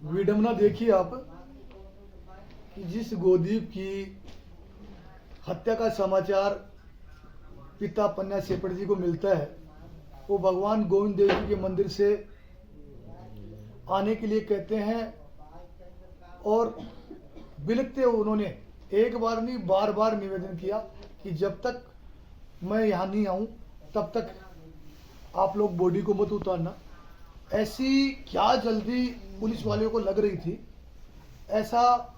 विडम्बना देखिए आप कि जिस गोदीप की हत्या का समाचार पिता पन्ना सेपट जी को मिलता है, वो भगवान गोविंद देव जी के मंदिर से आने के लिए कहते हैं और बिलखते हुए उन्होंने एक बार नहीं बार बार निवेदन किया कि जब तक मैं यहाँ नहीं आऊँ तब तक आप लोग बॉडी को मत उतारना। ऐसी क्या जल्दी पुलिस वालों को लग रही थी, ऐसा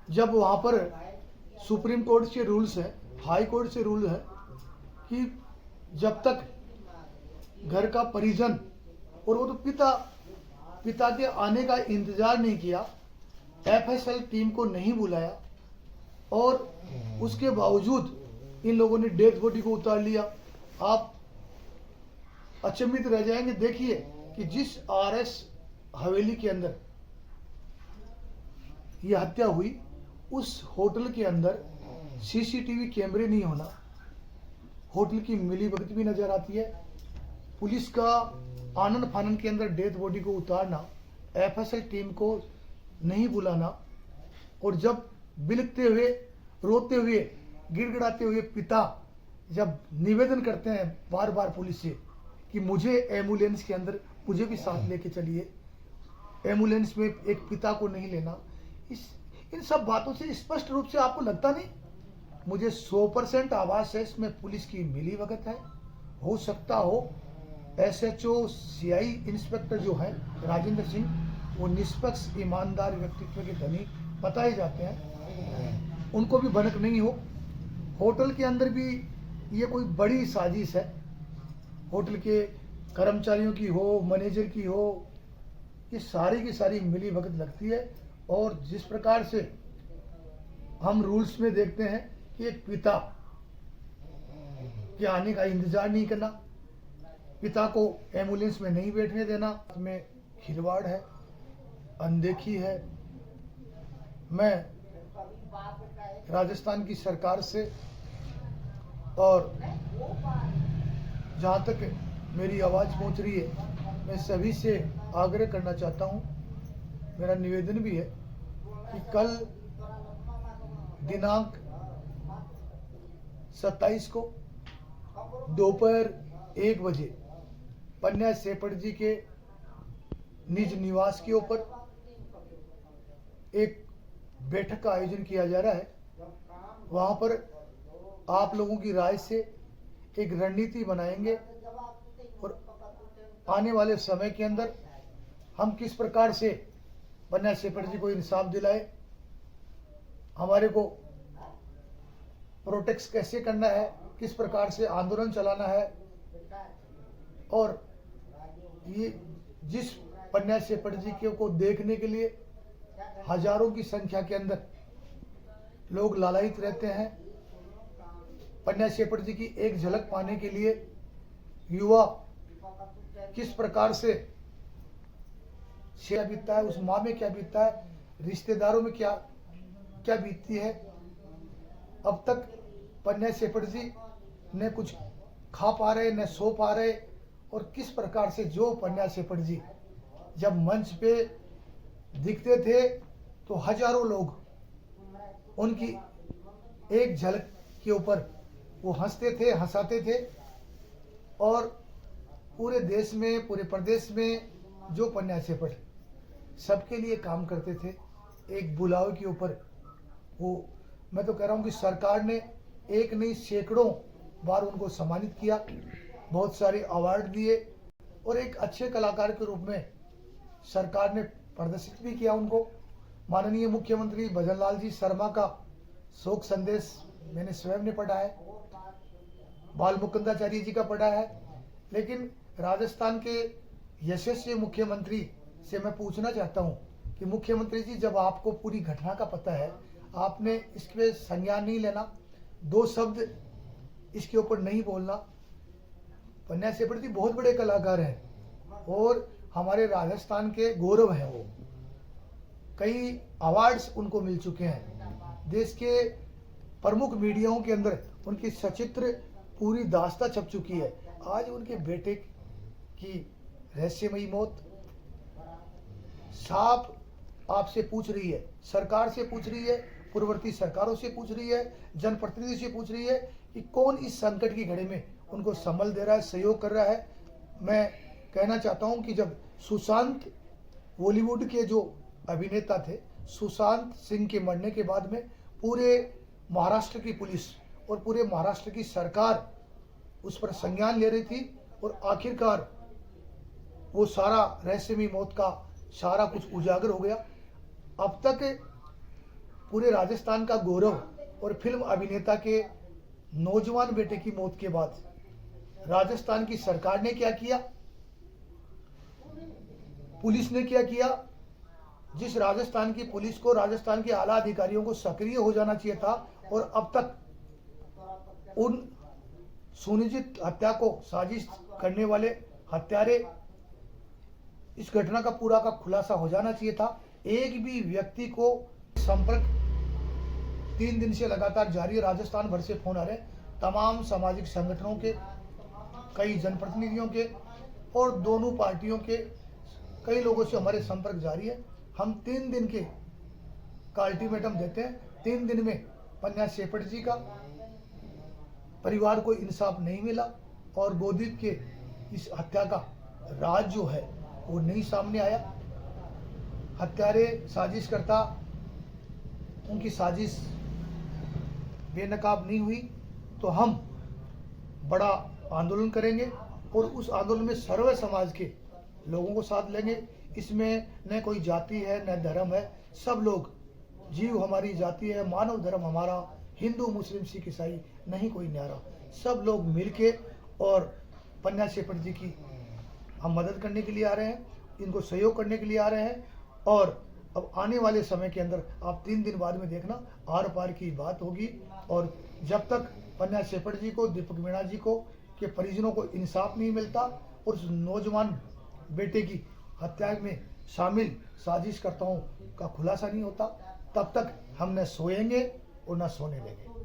जब वहाँ पर सुप्रीम कोर्ट के रूल्स हैं, हाई कोर्ट से रूल है कि जब तक घर का परिजन और वो तो पिता के आने का इंतजार नहीं किया, एफएसएल टीम को नहीं बुलाया और उसके बावजूद इन लोगों ने डेथ बॉडी को उतार लिया। आप अचंभित रह जाएंगे। देखिए कि जिस आरएस हवेली के अंदर यह हत्या हुई, उस होटल के अंदर सीसीटीवी कैमरे नहीं होना, होटल की मिलीभगत भी नजर आती है। पुलिस का आनन फानन के अंदर डेथ बॉडी को उतारना, एफएसएल टीम को नहीं बुलाना, और जब बिलखते हुए रोते हुए गिड़गिड़ाते हुए पिता जब निवेदन करते हैं बार बार पुलिस से कि मुझे एम्बुलेंस के अंदर मुझे भी साथ लेके चलिए, एम्बुलेंस में एक पिता को नहीं लेना, इन सब बातों से स्पष्ट रूप से आपको लगता नहीं? मुझे 100% आवाज है इसमें पुलिस की मिलीभगत है। हो सकता हो एसएचओ सीआई इंस्पेक्टर जो है राजेंद्र सिंह, वो निष्पक्ष ईमानदार व्यक्तित्व के धनी बताए जाते हैं, उनको भी भनक नहीं हो। होटल के अंदर भी ये कोई बड़ी साजिश है, होटल के कर्मचारियों की हो, मैनेजर की हो, ये सारी की सारी मिलीभगत लगती है। और जिस प्रकार से हम रूल्स में देखते हैं कि एक पिता के आने का इंतजार नहीं करना, पिता को एम्बुलेंस में नहीं बैठने देना, में खिलवाड़ है, अनदेखी है। मैं राजस्थान की सरकार से और जहाँ तक मेरी आवाज़ पहुँच रही है, मैं सभी से आग्रह करना चाहता हूँ, मेरा निवेदन भी है कि कल दिनांक 27 को दोपहर 1 बजे पन्ना सेपट जी के निज निवास के ऊपर एक बैठक का आयोजन किया जा रहा है। वहां पर आप लोगों की राय से एक रणनीति बनाएंगे और आने वाले समय के अंदर हम किस प्रकार से पन्ना सेपट जी को इंसाफ दिलाए, हमारे को प्रोटेक्ट कैसे करना है, किस प्रकार से आंदोलन चलाना है। और ये जिस पन्ना सेपट जी को देखने के लिए हजारों की संख्या के अंदर लोग लालायित रहते हैं, पन्ना सेपट जी की एक झलक पाने के लिए युवा किस प्रकार से क्या बीतता है, उस माँ में क्या बीतता है, रिश्तेदारों में क्या क्या बीतती है। अब तक पन्ना सेपट जी न कुछ खा पा रहे न सो पा रहे, और किस प्रकार से जो पन्ना सेपट जी जब मंच पे दिखते थे तो हजारों लोग उनकी एक झलक के ऊपर वो हंसते थे, हंसाते थे। और पूरे देश में, पूरे प्रदेश में जो पन्ना सेपट सबके लिए काम करते थे, एक बुलावे के ऊपर वो, मैं तो कह रहा हूँ कि सरकार ने एक नहीं सैकड़ों बार उनको सम्मानित किया, बहुत सारे अवार्ड दिए, और एक अच्छे कलाकार के रूप में सरकार ने प्रदर्शित भी किया उनको। माननीय मुख्यमंत्री भजन लाल जी शर्मा का शोक संदेश मैंने स्वयं ने पढ़ा है, बाल मुकुंदाचार्य जी का पढ़ा है। लेकिन राजस्थान के यशस्वी मुख्यमंत्री से मैं पूछना चाहता हूं कि मुख्यमंत्री जी, जब आपको पूरी घटना का पता है, आपने इस पे संज्ञान नहीं लेना, 2 शब्द इसके ऊपर नहीं बोलना। पन्ना सेपट जी बहुत बड़े कलाकार हैं और हमारे राजस्थान के गौरव हैं। वो कई अवार्ड्स उनको मिल चुके हैं, देश के प्रमुख मीडियाओं के अंदर उनकी सचित्र पूरी दास्ता छप चुकी है। आज उनके बेटे की रहस्यमयी मौत साफ आपसे पूछ रही है, सरकार से पूछ रही है, पूर्ववर्ती सरकारों से पूछ रही है, जनप्रतिनिधि से पूछ रही है कि कौन इस संकट की घड़ी में उनको संबल दे रहा है, सहयोग कर रहा है। मैं कहना चाहता हूं कि जब सुशांत, बॉलीवुड के जो अभिनेता थे, सुशांत सिंह के मरने के बाद में पूरे महाराष्ट्र की पुलिस और पूरे महाराष्ट्र की सरकार उस पर संज्ञान ले रही थी और आखिरकार वो सारा रहस्यमयी मौत का सारा कुछ उजागर हो गया। अब तक पूरे राजस्थान का गौरव और फिल्म अभिनेता के नौजवान बेटे की मौत के बाद राजस्थान की सरकार ने क्या किया, पुलिस ने क्या किया। जिस राजस्थान की पुलिस को, राजस्थान के आला अधिकारियों को सक्रिय हो जाना चाहिए था, और अब तक उन सुनिश्चित हत्या को साजिश करने वाले हत्यारे, इस घटना का पूरा का खुलासा हो जाना चाहिए था। एक भी व्यक्ति को संपर्क 3 दिन से लगातार जारी है, राजस्थान भर से फोन आ रहे हैं, तमाम सामाजिक संगठनों के, कई जनप्रतिनिधियों के और दोनों पार्टियों के कई लोगों से हमारे संपर्क जारी है। हम 3 दिन के का अल्टीमेटम देते हैं। 3 दिन में पन्ना शेफट जी का परिवार को इंसाफ नहीं मिला और बोधीप के इस हत्या का राज जो है वो नहीं सामने आया। हत्यारे, साजिश करता, उनकी साजिश बेनकाब नहीं हुई तो हम बड़ा आंदोलन करेंगे और उस आंदोलन में सर्व समाज के लोगों को साथ लेंगे। इसमें न कोई जाति है न धर्म है, सब लोग, जीव हमारी जाति है, मानव धर्म हमारा, हिंदू मुस्लिम सिख ईसाई नहीं कोई न्यारा, सब लोग मिलके और पन्ना शेफट जी की हम मदद करने के लिए आ रहे हैं, इनको सहयोग करने के लिए आ रहे हैं। और अब आने वाले समय के अंदर आप 3 दिन बाद में देखना आर पार की बात होगी। और जब तक पन्ना शेफट जी को, दीपक मीणा जी को के परिजनों को इंसाफ नहीं मिलता और उस नौजवान बेटे की हत्या में शामिल साजिशकर्ताओं का खुलासा नहीं होता, तब तक हम न सोएंगे और न सोने देंगे।